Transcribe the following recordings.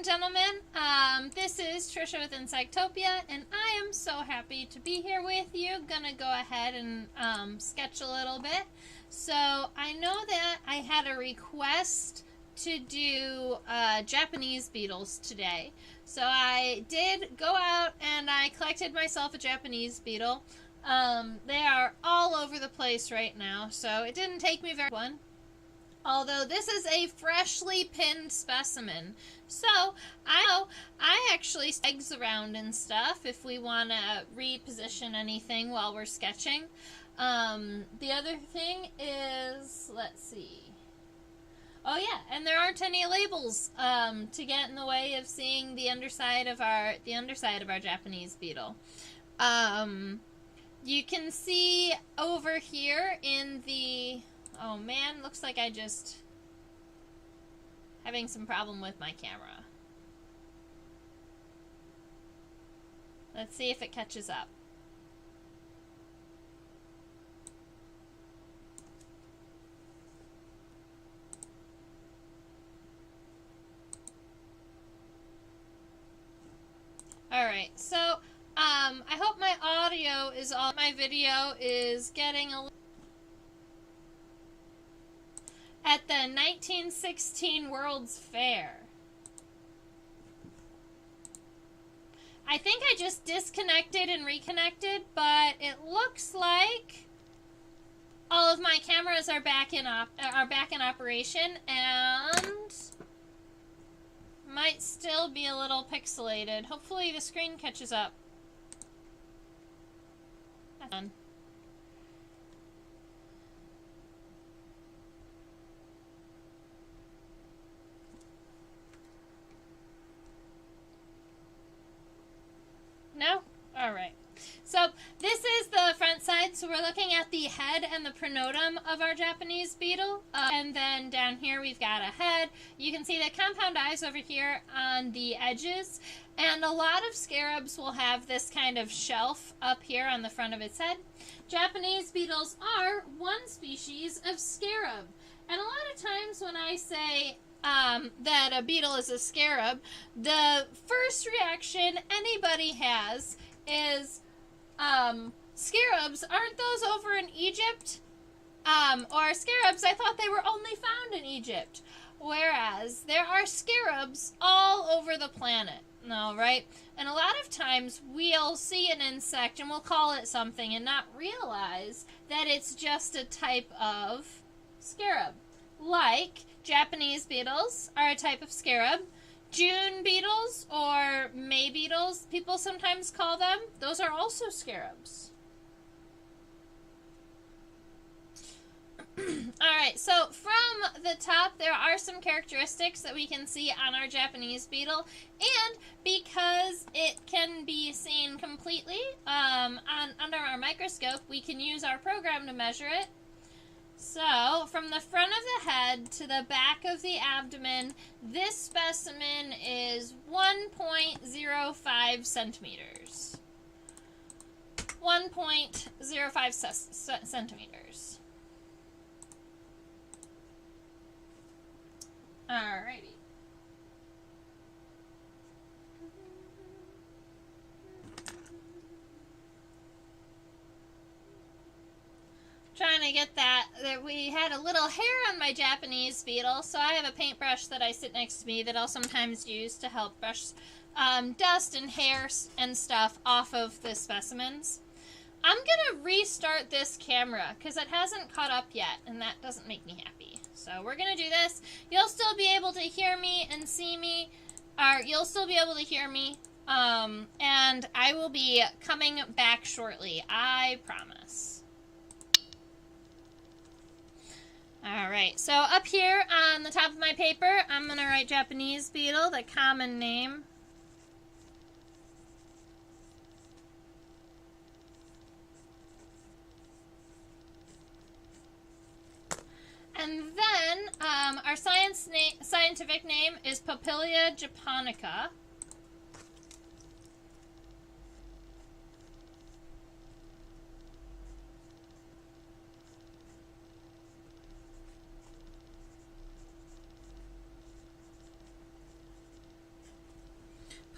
gentlemen, this is Trisha with Insectopia, and I am so happy to be here with you. Gonna go ahead and sketch a little bit. So I know that I had a request to do Japanese beetles today. So I did go out and I collected myself a Japanese beetle. They are all over the place right now, so it didn't take me very long. Although this is a freshly pinned specimen. So I actually eggs around and stuff if we want to reposition anything while we're sketching. The other thing is, let's see. Oh yeah, and there aren't any labels to get in the way of seeing the underside of our Japanese beetle. You can see over here in the, oh man, looks like I just having some problem with my camera. Let's see if it catches up. Alright, so I hope my audio is all, my video is getting a little. At the 1916 World's Fair. I think I just disconnected and reconnected, but it looks like all of my cameras are back in operation, and might still be a little pixelated. Hopefully the screen catches up. That's done. No? Alright. So this is the front side. So we're looking at the head and the pronotum of our Japanese beetle. And then down here we've got a head. You can see the compound eyes over here on the edges. And a lot of scarabs will have this kind of shelf up here on the front of its head. Japanese beetles are one species of scarab. And a lot of times when I say that a beetle is a scarab, the first reaction anybody has is, scarabs, aren't those over in Egypt? Or scarabs, I thought they were only found in Egypt. Whereas there are scarabs all over the planet. No, right? And a lot of times we'll see an insect and we'll call it something and not realize that it's just a type of scarab. Like Japanese beetles are a type of scarab. June beetles or May beetles, people sometimes call them, those are also scarabs. Alright, so from the top, there are some characteristics that we can see on our Japanese beetle, and because it can be seen completely under our microscope, we can use our program to measure it. So, from the front of the head to the back of the abdomen, this specimen is 1.05 centimeters. 1.05 centimeters. Alrighty. Trying to get that we had a little hair on my Japanese beetle, so I have a paintbrush that I sit next to me that I'll sometimes use to help brush dust and hair and stuff off of the specimens. I'm gonna restart this camera because it hasn't caught up yet, and that doesn't make me happy. So we're gonna do this. You'll still be able to hear me and see me, or you'll still be able to hear me, and I will be coming back shortly, I promise. Alright, so up here on the top of my paper, I'm going to write Japanese beetle, the common name. And then our scientific name is Papillia japonica.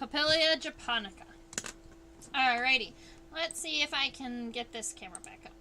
Papillia japonica. Alrighty. Let's see if I can get this camera back up.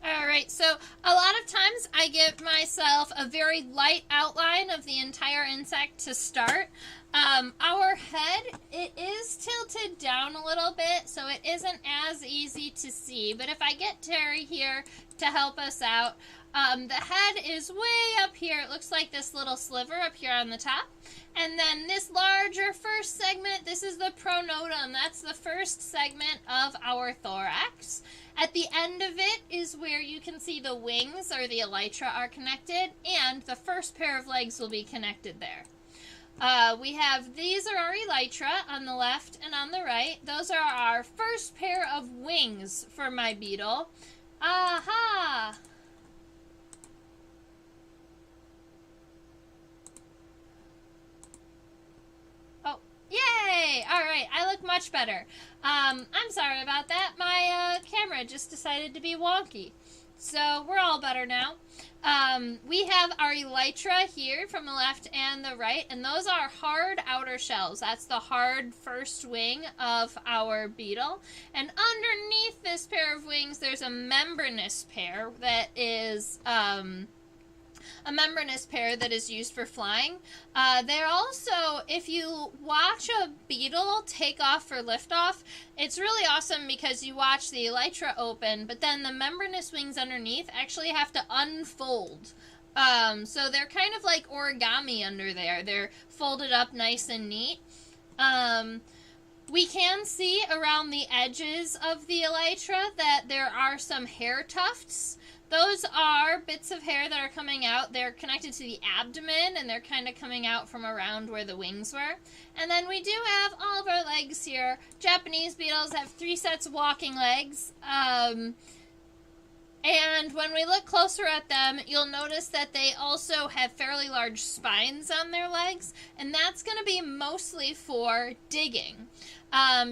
Alright, so a lot of times I give myself a very light outline of the entire insect to start. Our head, it is tilted down a little bit, so it isn't as easy to see. But if I get Terry here to help us out, the head is way up here. It looks like this little sliver up here on the top. And then this larger first segment, this is the pronotum. That's the first segment of our thorax. At the end of it is where you can see the wings or the elytra are connected, and the first pair of legs will be connected there. We have, these are our elytra on the left and on the right. Those are our first pair of wings for my beetle. Aha! Oh, yay! Alright, I look much better. I'm sorry about that. My camera just decided to be wonky. So we're all better now. We have our elytra here from the left and the right, and those are hard outer shells. That's the hard first wing of our beetle. And underneath this pair of wings, there's a membranous pair that is used for flying. They're also, if you watch a beetle take off or lift off, it's really awesome because you watch the elytra open, but then the membranous wings underneath actually have to unfold. So they're kind of like origami under there. They're folded up nice and neat. We can see around the edges of the elytra that there are some hair tufts. Those are bits of hair that are coming out. They're connected to the abdomen, and they're kind of coming out from around where the wings were. And then we do have all of our legs here. Japanese beetles have 3 sets of walking legs. And when we look closer at them, you'll notice that they also have fairly large spines on their legs. And that's going to be mostly for digging.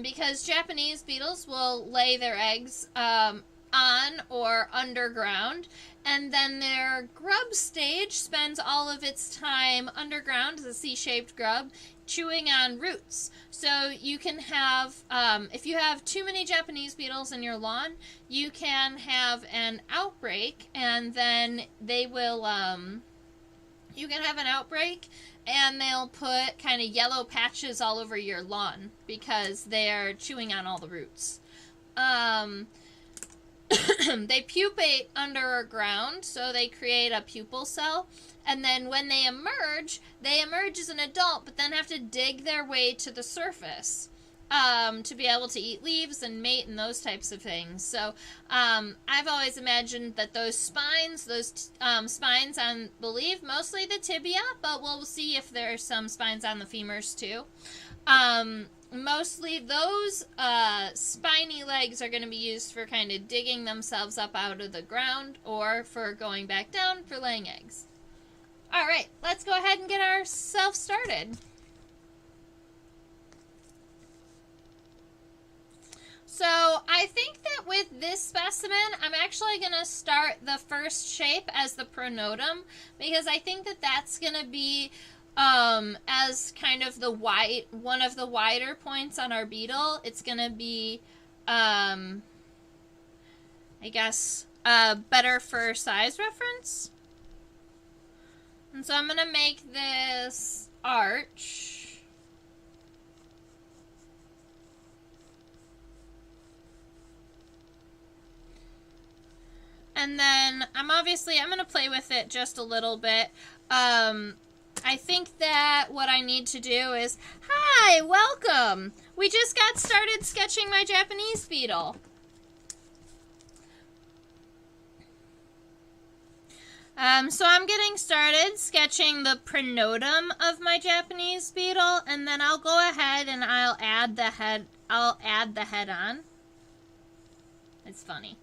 Because Japanese beetles will lay their eggs on or underground, and then their grub stage spends all of its time underground as a C-shaped grub, chewing on roots. So you can have, if you have too many Japanese beetles in your lawn, you can have an outbreak, and then they will, you can have an outbreak, and they'll put kind of yellow patches all over your lawn because they're chewing on all the roots. They pupate underground, so they create a pupal cell, and then when they emerge as an adult, but then have to dig their way to the surface to be able to eat leaves and mate and those types of things. So I've always imagined that those spines on, believe, mostly the tibia, but we'll see if there's some spines on the femurs too. Mostly those spiny legs are going to be used for kind of digging themselves up out of the ground or for going back down for laying eggs. Alright, let's go ahead and get ourselves started. So I think that with this specimen, I'm actually going to start the first shape as the pronotum because I think that that's going to be as kind of one of the wider points on our beetle. It's going to be, I guess, better for size reference. And so I'm going to make this arch. And then I'm going to play with it just a little bit. I think that what I need to do is, hi, welcome. We just got started sketching my Japanese beetle. So I'm getting started sketching the pronotum of my Japanese beetle, and then I'll go ahead and I'll add the head. I'll add the head on. It's funny.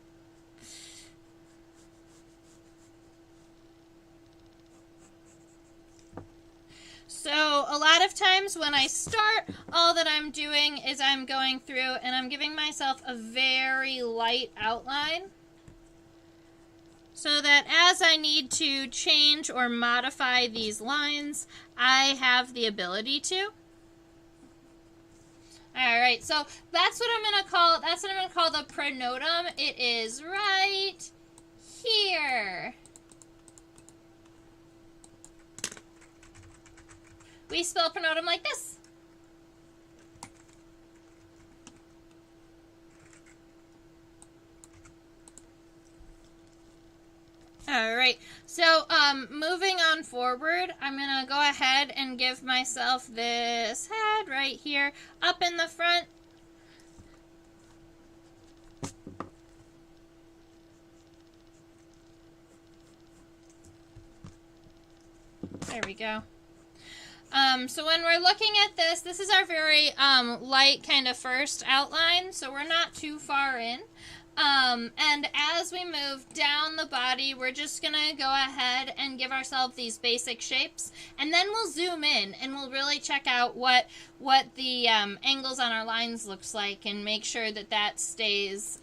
So a lot of times when I start, all that I'm doing is I'm going through and I'm giving myself a very light outline, so that as I need to change or modify these lines, I have the ability to. Alright, so that's what I'm going to call the pronotum. It is right here. We spell pronotum like this. Alright, so moving on forward, I'm going to go ahead and give myself this head right here up in the front. There we go. So when we're looking at this is our very light kind of first outline, so we're not too far in. And as we move down the body, we're just going to go ahead and give ourselves these basic shapes, and then we'll zoom in and we'll really check out what the angles on our lines looks like and make sure that stays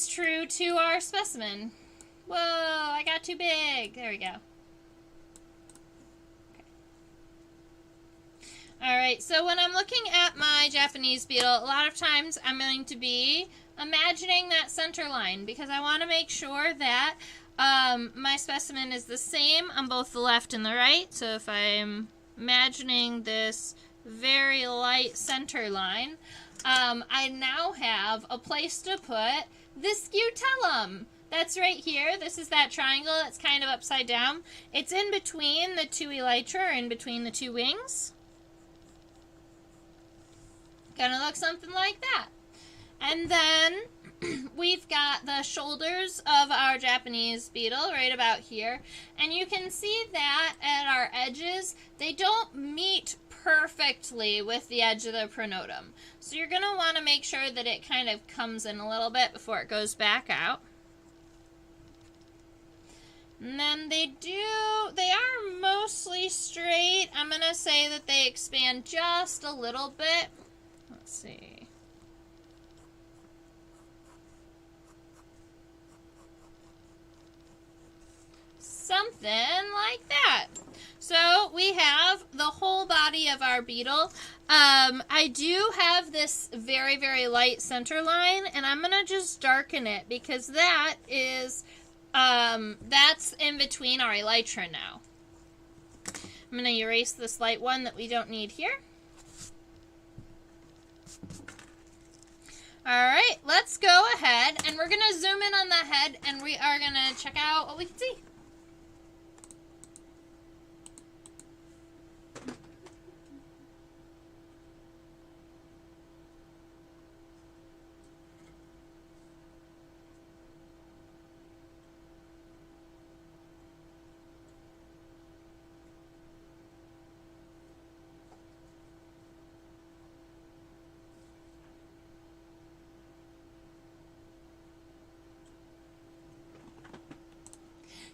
true to our specimen. Whoa, I got too big. There we go. Alright, so when I'm looking at my Japanese beetle, a lot of times I'm going to be imagining that center line because I want to make sure that my specimen is the same on both the left and the right. So if I'm imagining this very light center line, I now have a place to put the scutellum. That's right here. This is that triangle that's kind of upside down. It's in between the two elytra, or in between the two wings. Gonna look something like that. And then we've got the shoulders of our Japanese beetle right about here. And you can see that at our edges, they don't meet perfectly with the edge of the pronotum. So you're gonna want to make sure that it kind of comes in a little bit before it goes back out. And then they are mostly straight. I'm gonna say that they expand just a little bit. Let's see. Something like that. So we have the whole body of our beetle. I do have this very, very light center line, and I'm going to just darken it because that is, that's in between our elytra now. I'm going to erase this light one that we don't need here. Alright, let's go ahead and we're going to zoom in on the head and we are going to check out what we can see.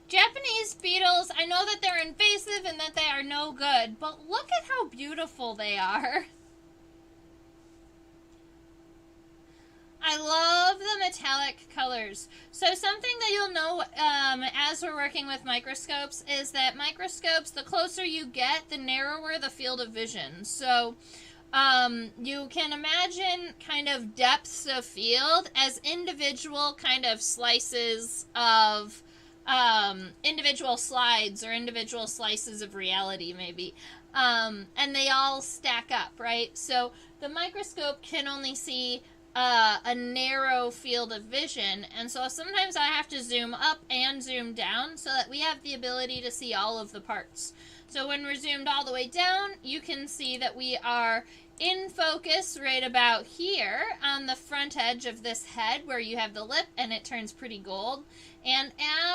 Japanese beetles, I know that they're invasive and that they are no good, but look at how beautiful they are. I love the metallic colors. So something that you'll know as we're working with microscopes is that microscopes, the closer you get, the narrower the field of vision. So you can imagine kind of depths of field as individual kind of slices of individual slides or individual slices of reality maybe, and they all stack up, right? So the microscope can only see a narrow field of vision, and so sometimes I have to zoom up and zoom down so that we have the ability to see all of the parts. So when we're zoomed all the way down, you can see that we are in focus right about here on the front edge of this head where you have the lip and it turns pretty gold. And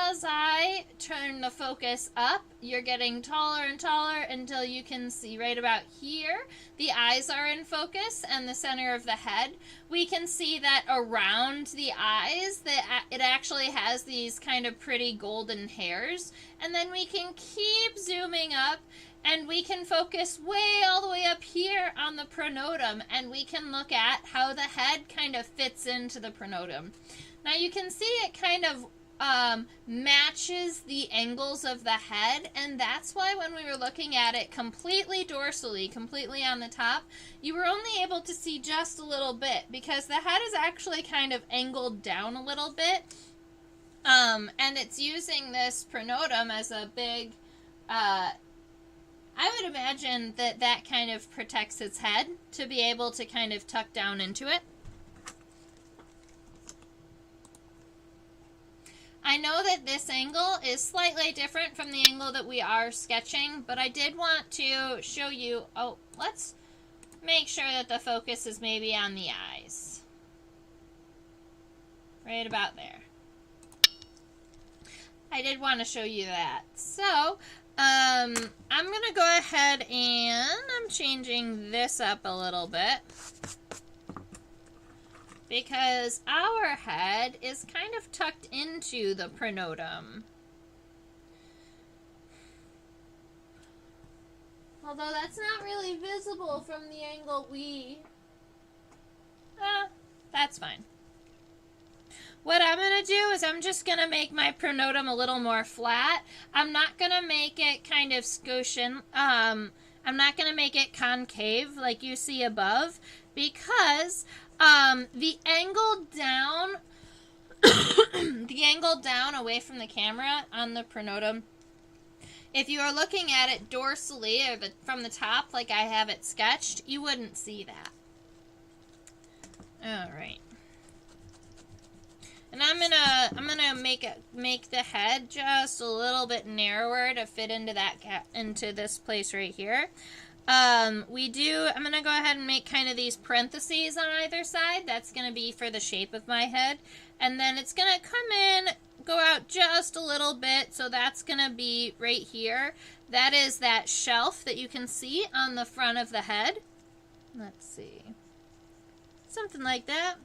as I turn the focus up, you're getting taller and taller until you can see right about here. The eyes are in focus and the center of the head. We can see that around the eyes, that it actually has these kind of pretty golden hairs. And then we can keep zooming up and we can focus way all the way up here on the pronotum, and we can look at how the head kind of fits into the pronotum. Now you can see it kind of matches the angles of the head, and that's why when we were looking at it completely dorsally, completely on the top, you were only able to see just a little bit because the head is actually kind of angled down a little bit, and it's using this pronotum as a big, I would imagine that that kind of protects its head to be able to kind of tuck down into it. I know that this angle is slightly different from the angle that we are sketching, but I did want to show you, oh, let's make sure that the focus is maybe on the eyes. Right about there. I did want to show you that. So, I'm going to go ahead and I'm changing this up a little bit because our head is kind of tucked into the pronotum. Although that's not really visible from the angle that's fine. What I'm going to do is I'm just going to make my pronotum a little more flat. I'm not going to make it kind of squishin'. I'm not going to make it concave like you see above because the angle down the angle down away from the camera on the pronotum, if you are looking at it dorsally or from the top like I have it sketched, you wouldn't see that. All right. And I'm gonna make the head just a little bit narrower to fit into into this place right here. I'm gonna go ahead and make kind of these parentheses on either side. That's gonna be for the shape of my head, and then it's gonna come in, go out just a little bit. So that's gonna be right here. That is that shelf that you can see on the front of the head. Let's see, something like that.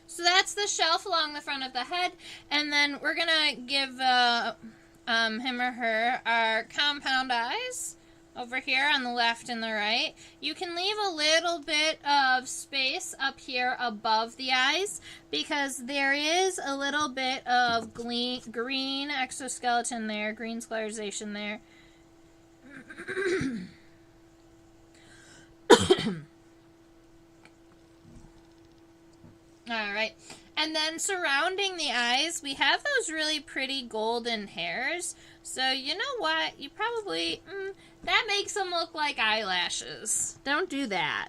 So that's the shelf along the front of the head, and then we're gonna give him or her our compound eyes over here on the left and the right. You can leave a little bit of space up here above the eyes because there is a little bit of green exoskeleton there, green sclerization there. Alright, and then surrounding the eyes, we have those really pretty golden hairs. So, you know what? You probably, that makes them look like eyelashes. Don't do that.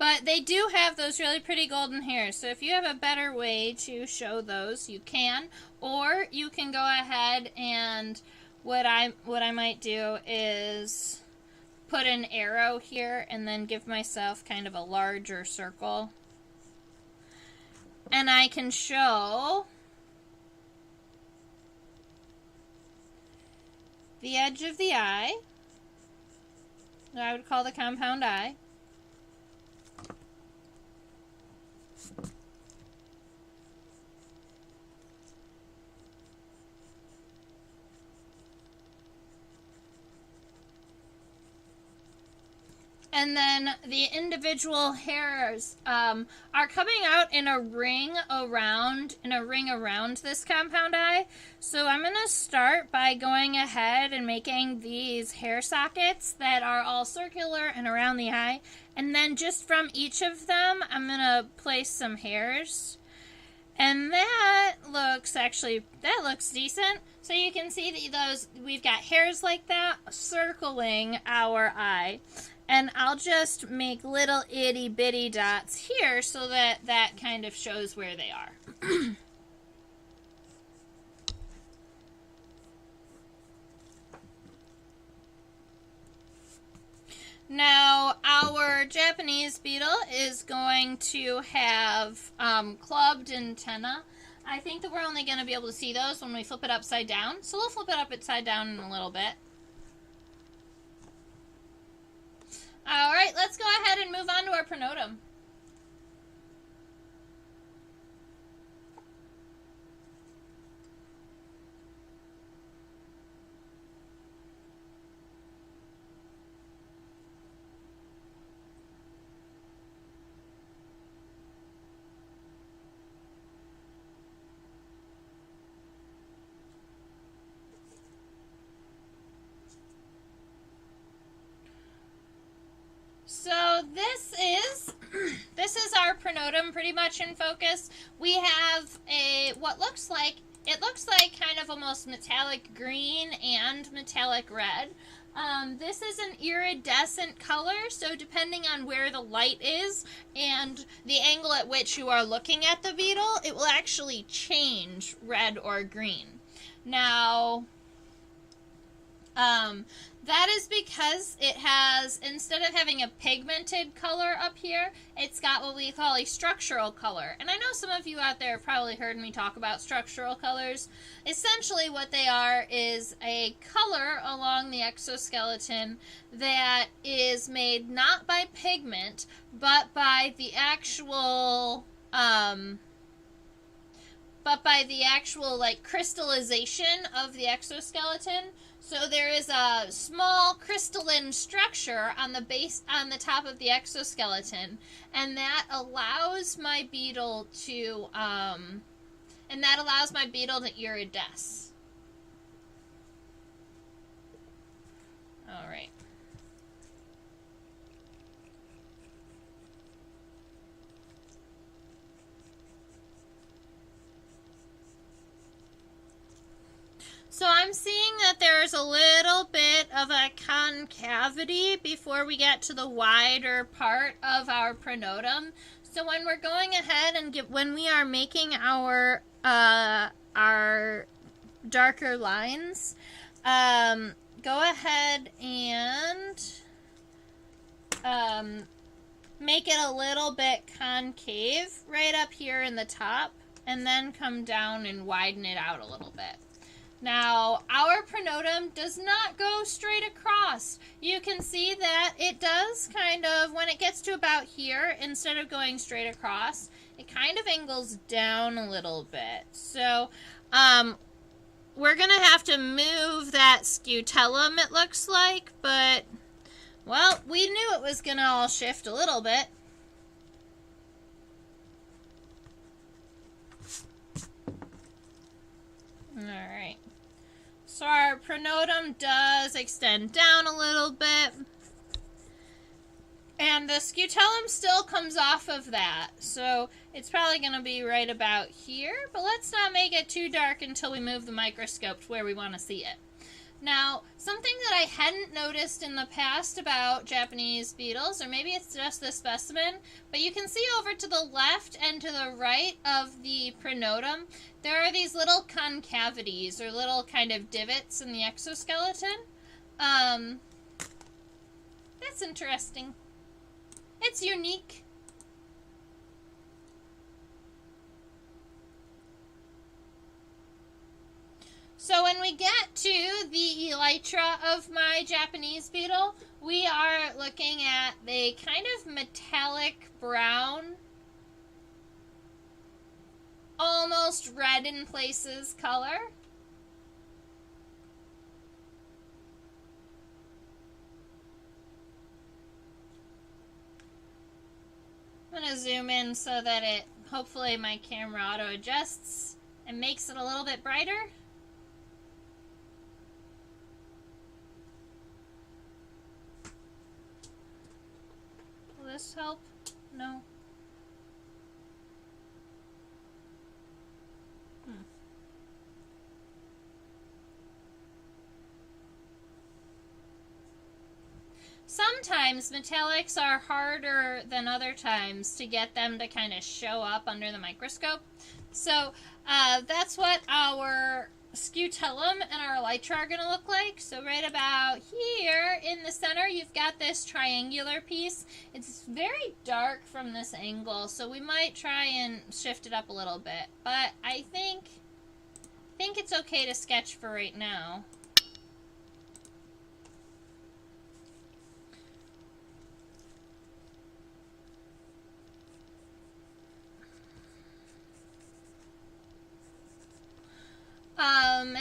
But they do have those really pretty golden hairs, so if you have a better way to show those, you can. Or you can go ahead and what I might do is put an arrow here and then give myself kind of a larger circle. And I can show the edge of the eye, that I would call the compound eye. And then the individual hairs are coming out in a ring around this compound eye. So I'm going to start by going ahead and making these hair sockets that are all circular and around the eye. And then just from each of them, I'm going to place some hairs. And that looks decent. So you can see that we've got hairs like that circling our eye. And I'll just make little itty bitty dots here so that that kind of shows where they are. Now, our Japanese beetle is going to have clubbed antenna. I think that we're only going to be able to see those when we flip it upside down. So we'll flip it upside down in a little bit. All right, let's go ahead and move on to our pronotum. So this is our pronotum pretty much in focus. We have what looks like kind of almost metallic green and metallic red. This is an iridescent color, so depending on where the light is and the angle at which you are looking at the beetle, it will actually change red or green. Now, that is because it has, instead of having a pigmented color up here, it's got what we call a structural color. And I know some of you out there have probably heard me talk about structural colors. Essentially what they are is a color along the exoskeleton that is made not by pigment, but by the actual like crystallization of the exoskeleton. So there is a small crystalline structure on the top of the exoskeleton, and that allows my beetle to iridesce. All right. So I'm seeing that there's a little bit of a concavity before we get to the wider part of our pronotum. So when we're going ahead and when we are making our darker lines, go ahead and make it a little bit concave right up here in the top, and then come down and widen it out a little bit. Now, our pronotum does not go straight across. You can see that it does kind of, when it gets to about here, instead of going straight across, it kind of angles down a little bit. So, we're going to have to move that scutellum, it looks like, but, well, we knew it was going to all shift a little bit. All right. So our pronotum does extend down a little bit. And the scutellum still comes off of that. So it's probably going to be right about here. But let's not make it too dark until we move the microscope to where we want to see it. Now, something that I hadn't noticed in the past about Japanese beetles, or maybe it's just this specimen, but you can see over to the left and to the right of the pronotum, there are these little concavities, or little kind of divots in the exoskeleton. That's interesting. It's unique. So when we get to the elytra of my Japanese beetle, we are looking at a kind of metallic brown, almost red in places color. I'm going to zoom in so that hopefully my camera auto adjusts and makes it a little bit brighter. Will this help? No. sometimes metallics are harder than other times to get them to kind of show up under the microscope. So that's what our scutellum and our elytra are going to look like. So right about here in the center, you've got this triangular piece. It's very dark from this angle, so we might try and shift it up a little bit. But I think it's okay to sketch for right now.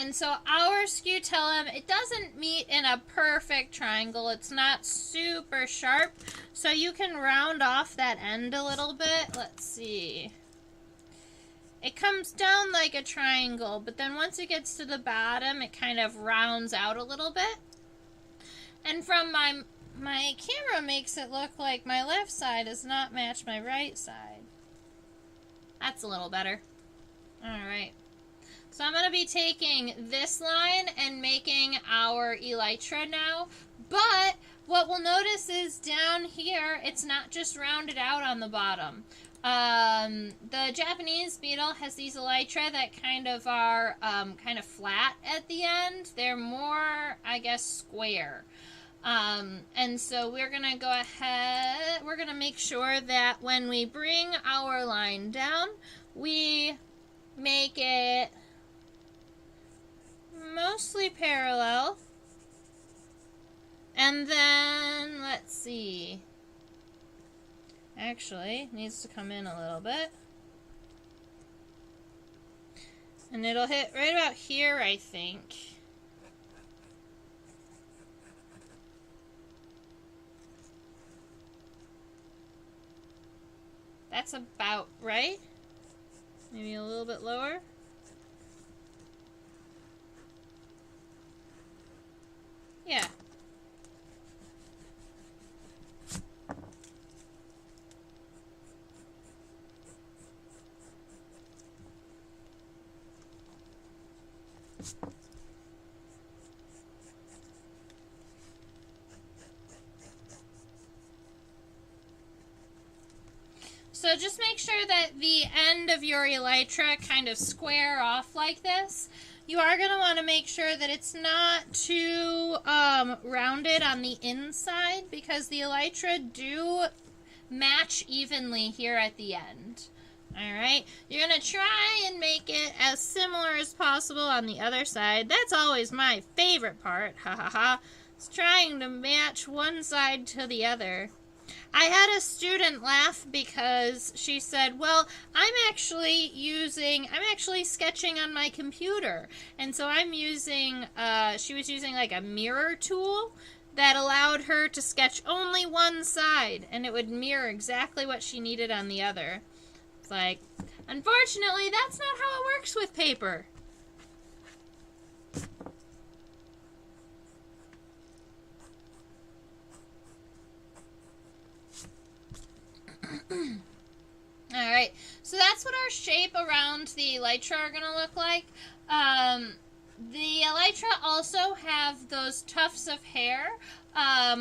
And so our scutellum, it doesn't meet in a perfect triangle. It's not super sharp, so you can round off that end a little bit. Let's see. It comes down like a triangle, but then once it gets to the bottom, it kind of rounds out a little bit. And from my camera makes it look like my left side does not match my right side. That's a little better. All right. So I'm going to be taking this line and making our elytra now, but what we'll notice is down here, it's not just rounded out on the bottom. The Japanese beetle has these elytra that kind of are kind of flat at the end. They're more, I guess, square. And so we're going to go ahead, we're going to make sure that when we bring our line down, we make it mostly parallel. And then, let's see. Actually, needs to come in a little bit. And it'll hit right about here, I think. That's about right. Maybe a little bit lower. Yeah. So just make sure that the end of your elytra kind of square off like this. You are going to want to make sure that it's not too rounded on the inside, because the elytra do match evenly here at the end. Alright, you're going to try and make it as similar as possible on the other side. That's always my favorite part, ha ha ha. It's trying to match one side to the other. I had a student laugh because she said, well, I'm actually sketching on my computer. And so I'm using, she was using like a mirror tool that allowed her to sketch only one side, and it would mirror exactly what she needed on the other. It's like, unfortunately, that's not how it works with paper. Alright, so that's what our shape around the elytra are going to look like. The elytra also have those tufts of hair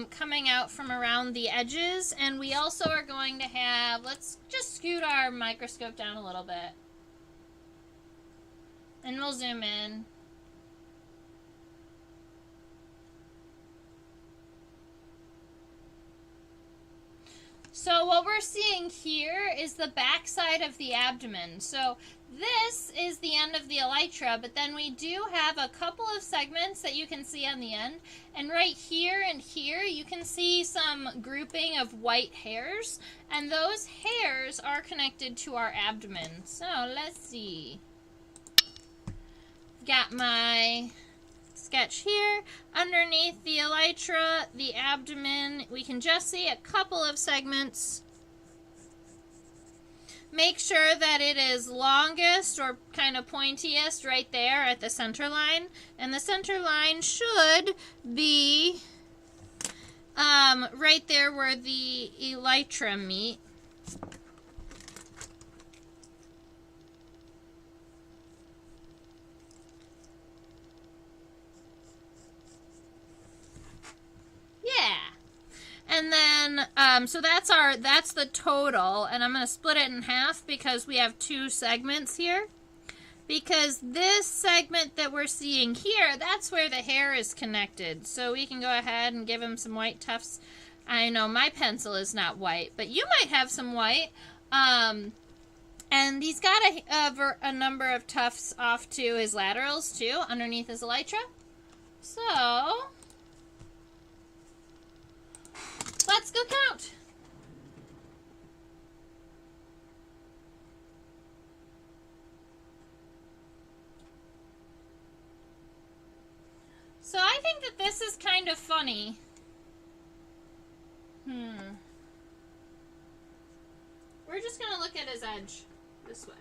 coming out from around the edges, and we also are going to have, let's just scoot our microscope down a little bit, and we'll zoom in. So what we're seeing here is the back side of the abdomen. So this is the end of the elytra, but then we do have a couple of segments that you can see on the end. And right here and here, you can see some grouping of white hairs. And those hairs are connected to our abdomen. So let's see. Got my sketch here. Underneath the elytra, the abdomen, we can just see a couple of segments. Make sure that it is longest or kind of pointiest right there at the center line. And the center line should be right there where the elytra meet. Yeah. then, so that's the total, and I'm going to split it in half because we have two segments here. Because this segment that we're seeing here, that's where the hair is connected. So we can go ahead and give him some white tufts. I know my pencil is not white, but you might have some white. And he's got a number of tufts off to his laterals, too, underneath his elytra. So, let's go count. So I think that this is kind of funny. We're just going to look at his edge this way.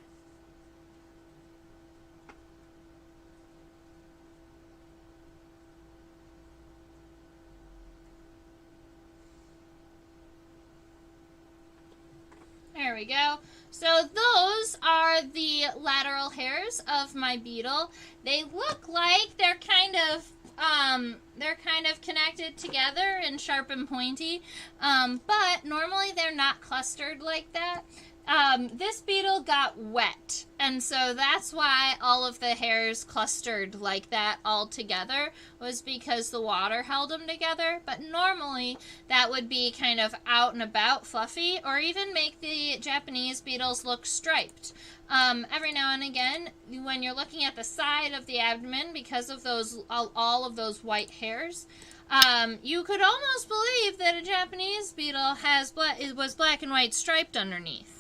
There we go. So those are the lateral hairs of my beetle. They look like they're kind of connected together and sharp and pointy, but normally they're not clustered like that. This beetle got wet, and so that's why all of the hairs clustered like that all together, was because the water held them together. But normally that would be kind of out and about fluffy, or even make the Japanese beetles look striped. Every now and again, when you're looking at the side of the abdomen, because of those all of those white hairs, you could almost believe that a Japanese beetle was black and white striped underneath.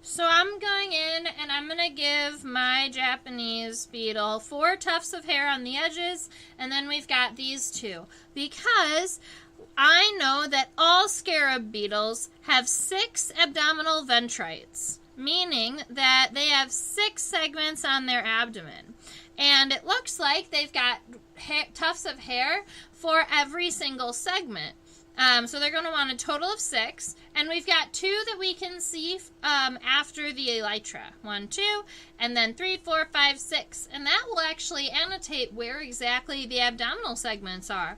So I'm going in and I'm going to give my Japanese beetle 4 tufts of hair on the edges, and then we've got these 2. Because I know that all scarab beetles have 6 abdominal ventrites, meaning that they have 6 segments on their abdomen. And it looks like they've got tufts of hair for every single segment. So they're going to want a total of 6, and we've got 2 that we can see after the elytra. 1, 2, and then 3, 4, 5, 6, and that will actually annotate where exactly the abdominal segments are.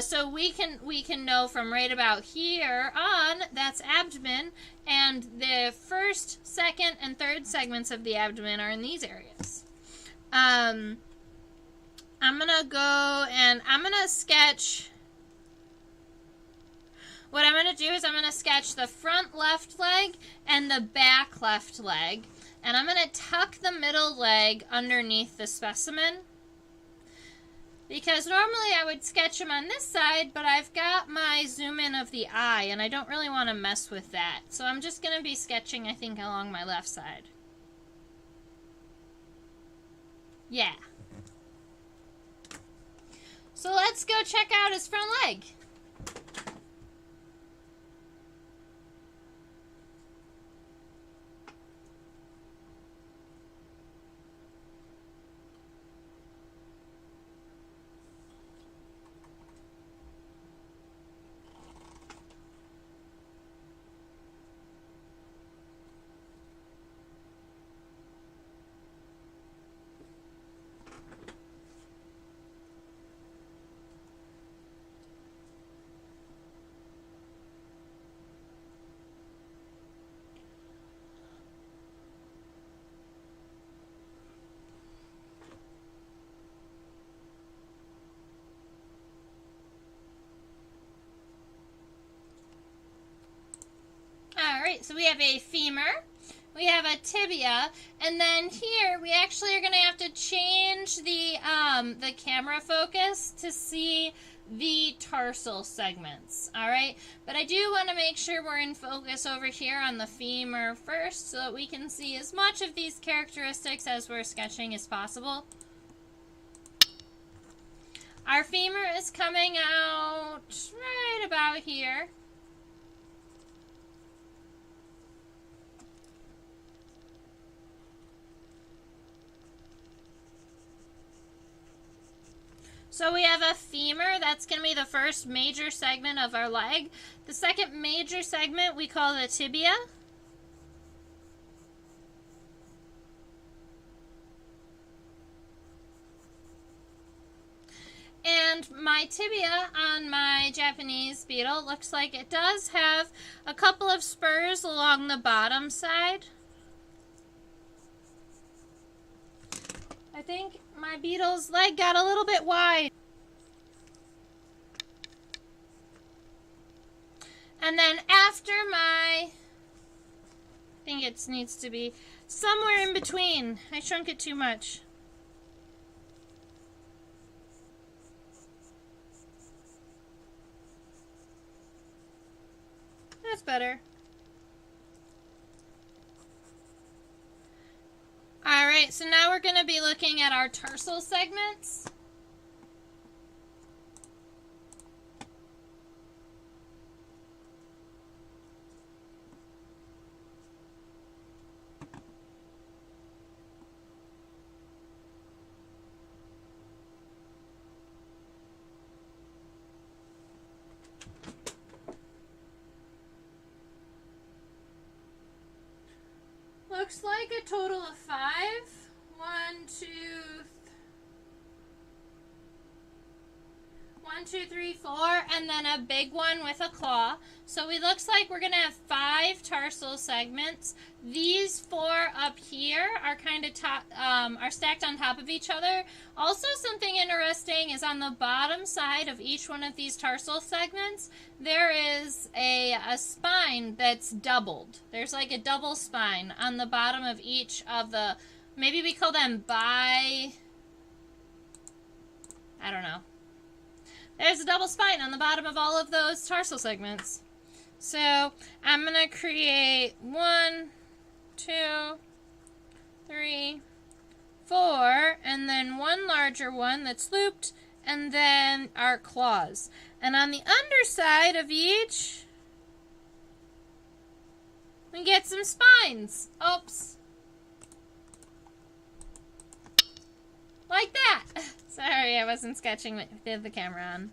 So we can know from right about here on, that's abdomen, and the first, second, and third segments of the abdomen are in these areas. I'm gonna go and I'm gonna sketch. What I'm going to do is I'm going to sketch the front left leg and the back left leg. And I'm going to tuck the middle leg underneath the specimen. Because normally I would sketch him on this side, but I've got my zoom in of the eye, and I don't really want to mess with that. So I'm just going to be sketching, I think, along my left side. Yeah. So let's go check out his front leg. Alright, so we have a femur, we have a tibia, and then here we actually are going to have to change the camera focus to see the tarsal segments. Alright, but I do want to make sure we're in focus over here on the femur first so that we can see as much of these characteristics as we're sketching as possible. Our femur is coming out right about here. So we have a femur, that's going to be the first major segment of our leg. The second major segment we call the tibia. And my tibia on my Japanese beetle looks like it does have a couple of spurs along the bottom side. I think my beetle's leg got a little bit wide. And then after I think it needs to be somewhere in between. I shrunk it too much. That's better. Alright, so now we're going to be looking at our tarsal segments. Looks like a total of 5. 1, 2, 3, 4, and then a big one with a claw. So it looks like we're going to have 5 tarsal segments. These 4 up here are kind of are stacked on top of each other. Also, something interesting is on the bottom side of each one of these tarsal segments, there is a spine that's doubled. There's like a double spine on the bottom of each of the, maybe we call them I don't know. There's a double spine on the bottom of all of those tarsal segments. So I'm going to create 1, 2, 3, 4, and then one larger one that's looped, and then our claws. And on the underside of each, we get some spines. Oops. Like that. Sorry, I wasn't sketching with the camera on.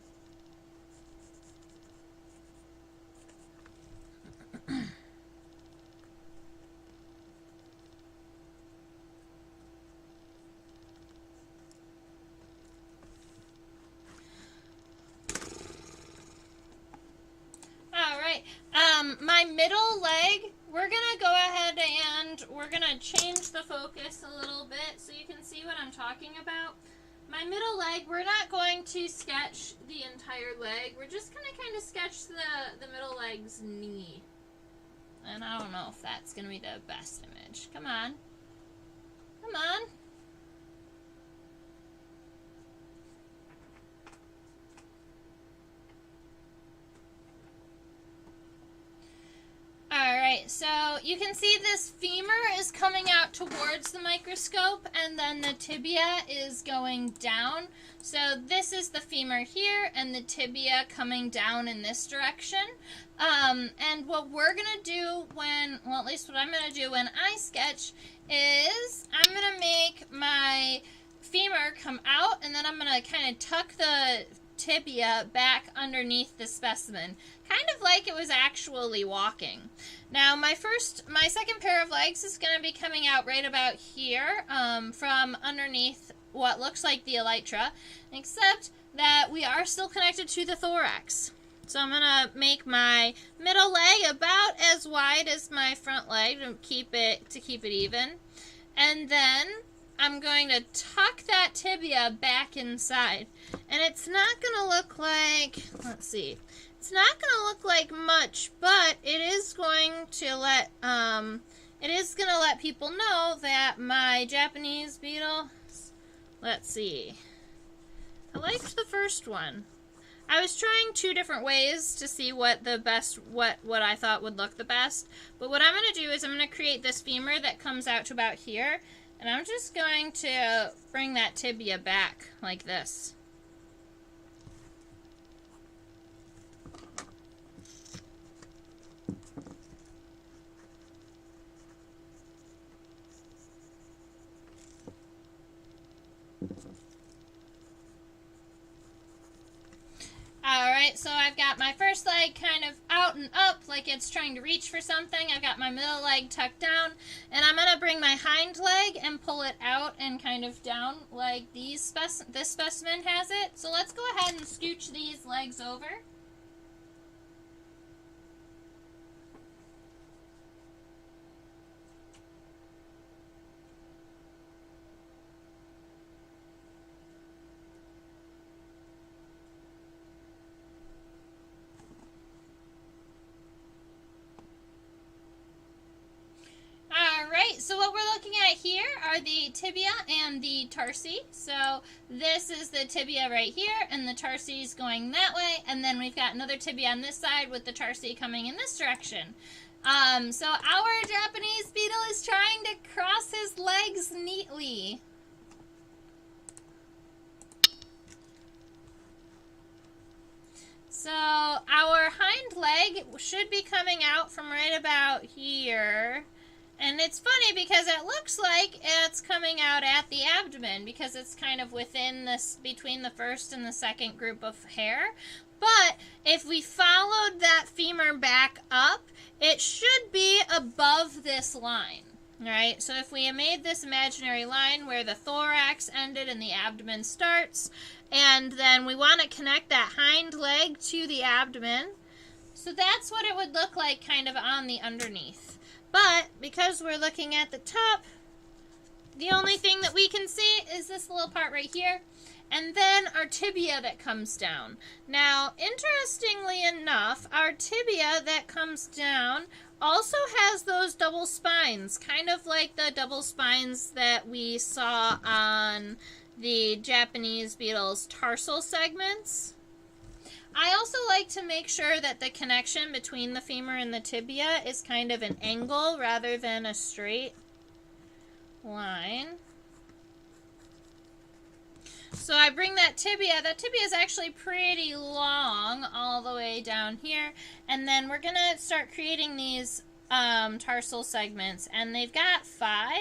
Alright, my middle leg, we're going to go ahead and we're going to change the focus a little bit so you can see what I'm talking about. My middle leg, we're not going to sketch the entire leg. We're just going to kind of sketch the middle leg's knee. And I don't know if that's going to be the best image. Come on. Come on. Alright, so you can see this femur is coming out towards the microscope, and then the tibia is going down. So this is the femur here, and the tibia coming down in this direction. And what we're going to do at least what I'm going to do when I sketch is I'm going to make my femur come out, and then I'm going to kind of tuck the tibia back underneath the specimen, kind of like it was actually walking. Now my second pair of legs is going to be coming out right about here from underneath what looks like the elytra, except that we are still connected to the thorax. So I'm going to make my middle leg about as wide as my front leg to keep it even, and then I'm going to tuck that tibia back inside. And it's not going to look like, let's see, it's not going to look like much, but it is going to let people know that my Japanese beetle, let's see, I liked the first one. I was trying 2 different ways to see what I thought would look the best. But what I'm going to do is I'm going to create this femur that comes out to about here. And I'm just going to bring that tibia back like this. Alright, right, so I've got my first leg kind of out and up like it's trying to reach for something. I've got my middle leg tucked down, and I'm going to bring my hind leg and pull it out and kind of down like this specimen has it. So let's go ahead and scooch these legs over. So what we're looking at here are the tibia and the tarsi. So this is the tibia right here, and the tarsi is going that way, and then we've got another tibia on this side with the tarsi coming in this direction. So our Japanese beetle is trying to cross his legs neatly. So our hind leg should be coming out from right about here. And it's funny because it looks like it's coming out at the abdomen because it's kind of within this, between the first and the second group of hair. But if we followed that femur back up, it should be above this line, right? So if we made this imaginary line where the thorax ended and the abdomen starts, and then we want to connect that hind leg to the abdomen, so that's what it would look like kind of on the underneath. But because we're looking at the top, the only thing that we can see is this little part right here, and then our tibia that comes down. Now, interestingly enough, our tibia that comes down also has those double spines, kind of like the double spines that we saw on the Japanese beetle's tarsal segments. I also like to make sure that the connection between the femur and the tibia is kind of an angle rather than a straight line. So I bring that tibia is actually pretty long all the way down here, and then we're going to start creating these tarsal segments, and they've got 5.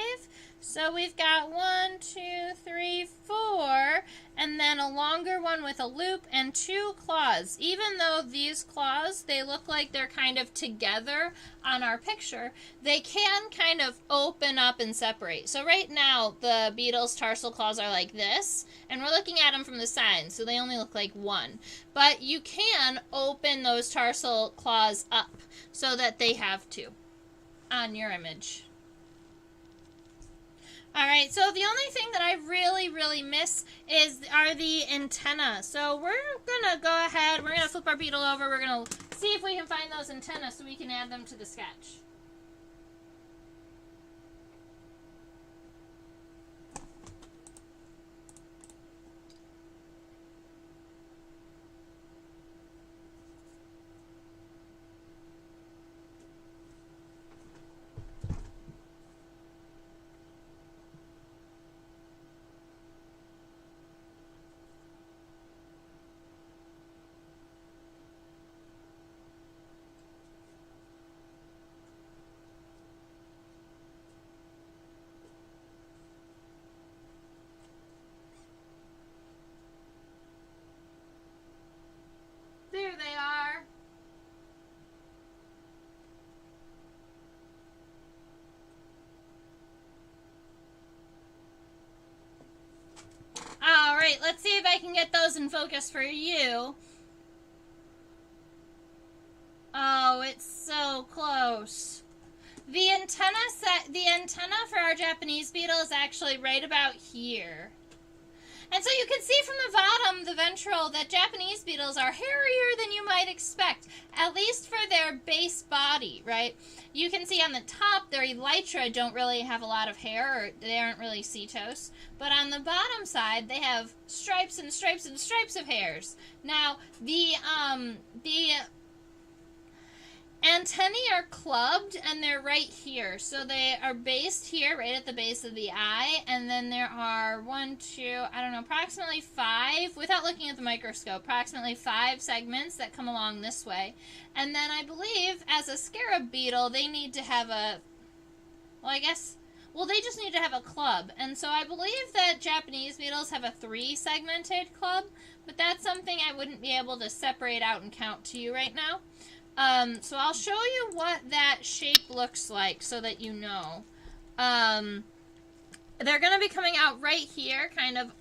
So we've got 1, 2, 3, 4, and then a longer one with a loop and 2 claws. Even though these claws, they look like they're kind of together on our picture, they can kind of open up and separate. So right now, the beetle's tarsal claws are like this, and we're looking at them from the side, so they only look like one. But you can open those tarsal claws up so that they have 2 on your image. Alright, so the only thing that I really miss are the antennae. So we're going to go ahead, we're going to flip our beetle over, we're going to see if we can find those antennae so we can add them to the sketch. There they are. All right, let's see if I can get those in focus for you. Oh, it's so close. The antenna for our Japanese beetle is actually right about here. And so you can see from the bottom, the ventral, that Japanese beetles are hairier than you might expect, at least for their base body, right? You can see on the top, their elytra don't really have a lot of hair, or they aren't really setose. But on the bottom side, they have stripes and stripes and stripes of hairs. Now, the antennae are clubbed, and they're right here. So they are based here, right at the base of the eye, and then there are 1, 2, I don't know, approximately 5, without looking at the microscope, approximately 5 segments that come along this way. And then I believe, as a scarab beetle, they need to have a, well, I guess, Well, they just need to have a club. And so I believe that Japanese beetles have a 3-segmented club, but that's something I wouldn't be able to separate out and count to you right now. So I'll show you what that shape looks like so that you know. They're going to be coming out right here, kind of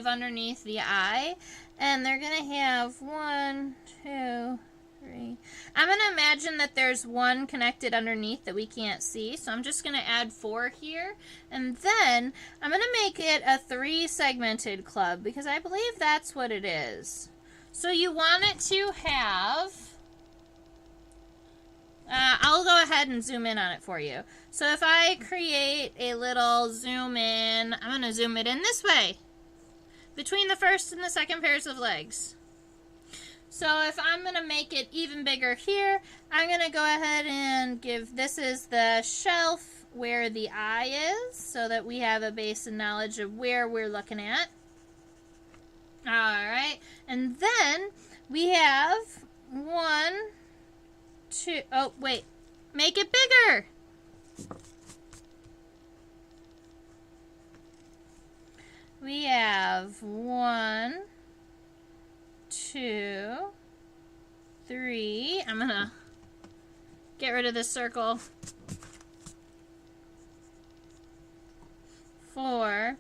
underneath the eye. And they're going to have 1, 2, 3. I'm going to imagine that there's 1 connected underneath that we can't see. So I'm just going to add 4 here. And then I'm going to make it a 3-segmented club because I believe that's what it is. So you want it to have... I'll go ahead and zoom in on it for you. So if I create a little zoom in, I'm going to zoom it in this way. Between the first and the second pairs of legs. So if I'm going to make it even bigger here, I'm going to go ahead and give, this is the shelf where the eye is, so that we have a base of knowledge of where we're looking at. Alright, and then we have 1, 2, oh wait, make it bigger! We have 1, 2, 3. I'm gonna get rid of this circle. 4.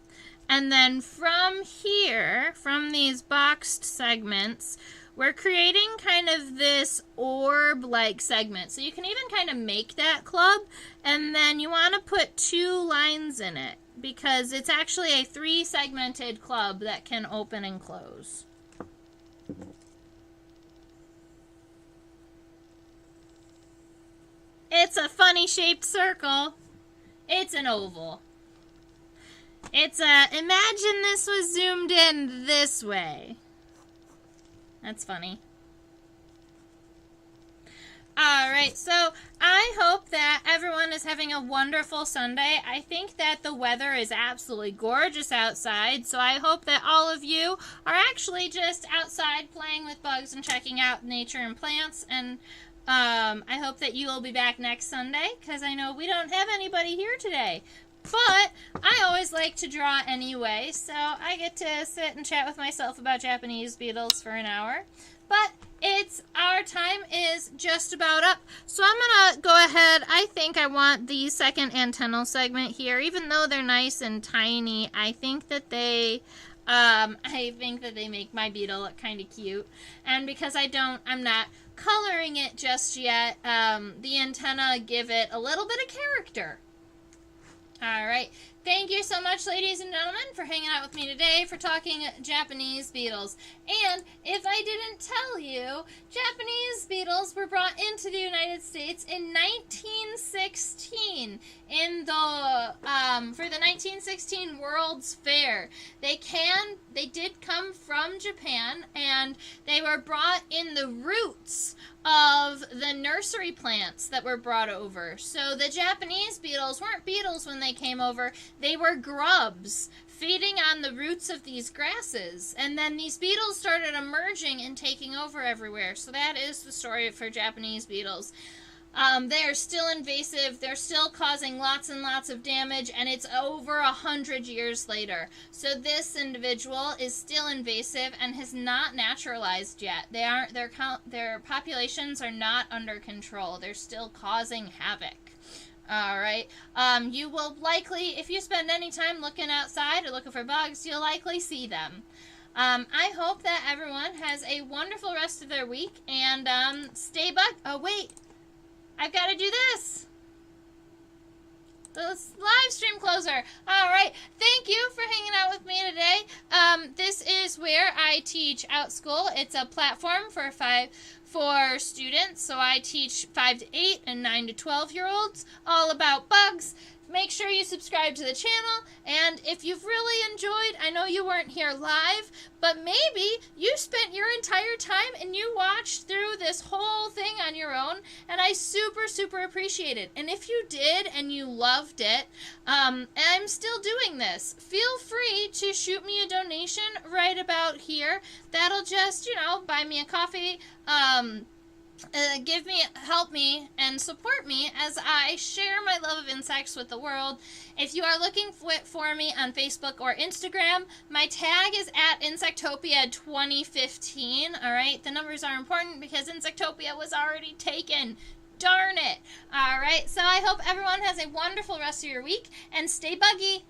And then from here, from these boxed segments, we're creating kind of this orb-like segment. So you can even kind of make that club, and then you want to put 2 lines in it, because it's actually a 3-segmented club that can open and close. It's a funny shaped circle. It's an oval. It's imagine this was zoomed in this way. That's funny. Alright, so I hope that everyone is having a wonderful Sunday. I think that the weather is absolutely gorgeous outside, so I hope that all of you are actually just outside playing with bugs and checking out nature and plants, and I hope that you will be back next Sunday, because I know we don't have anybody here today. But I always like to draw anyway, so I get to sit and chat with myself about Japanese beetles for an hour. But our time is just about up, so I'm going to go ahead. I think I want the second antennal segment here. Even though they're nice and tiny, I think that they make my beetle look kind of cute. And because I'm not coloring it just yet, the antenna give it a little bit of character. Alright, thank you so much, ladies and gentlemen, for hanging out with me today, for talking Japanese beetles. And if I didn't tell you, Japanese beetles were brought into the United States in 1916 in the for the 1916 World's Fair. They did come from Japan, and they were brought in the roots of the nursery plants that were brought over. So the Japanese beetles weren't beetles when they came over. They were grubs feeding on the roots of these grasses. And then these beetles started emerging and taking over everywhere. So that is the story for Japanese beetles. They are still invasive. They're still causing lots and lots of damage, and it's over 100 years later. So this individual is still invasive and has not naturalized yet. Their populations are not under control. They're still causing havoc. Alright, you will likely, if you spend any time looking outside or looking for bugs, you'll likely see them. I hope that everyone has a wonderful rest of their week, and stay bug. Oh, wait. I've got to do this. The live stream closer. Alright, thank you for hanging out with me today. This is where I teach OutSchool. It's a platform for students. So I teach 5 to 8 and 9 to 12-year-olds all about bugs. Make sure you subscribe to the channel, and if you've really enjoyed, I know you weren't here live, but maybe you spent your entire time and you watched through this whole thing on your own, and I super, super appreciate it. And if you did and you loved it, and I'm still doing this, feel free to shoot me a donation right about here. That'll just, buy me a coffee, help me, and support me as I share my love of insects with the world. If you are looking for me on Facebook or Instagram, my tag is at Insectopia 2015. All right, the numbers are important because Insectopia was already taken. Darn it. All right, so I hope everyone has a wonderful rest of your week, and stay buggy.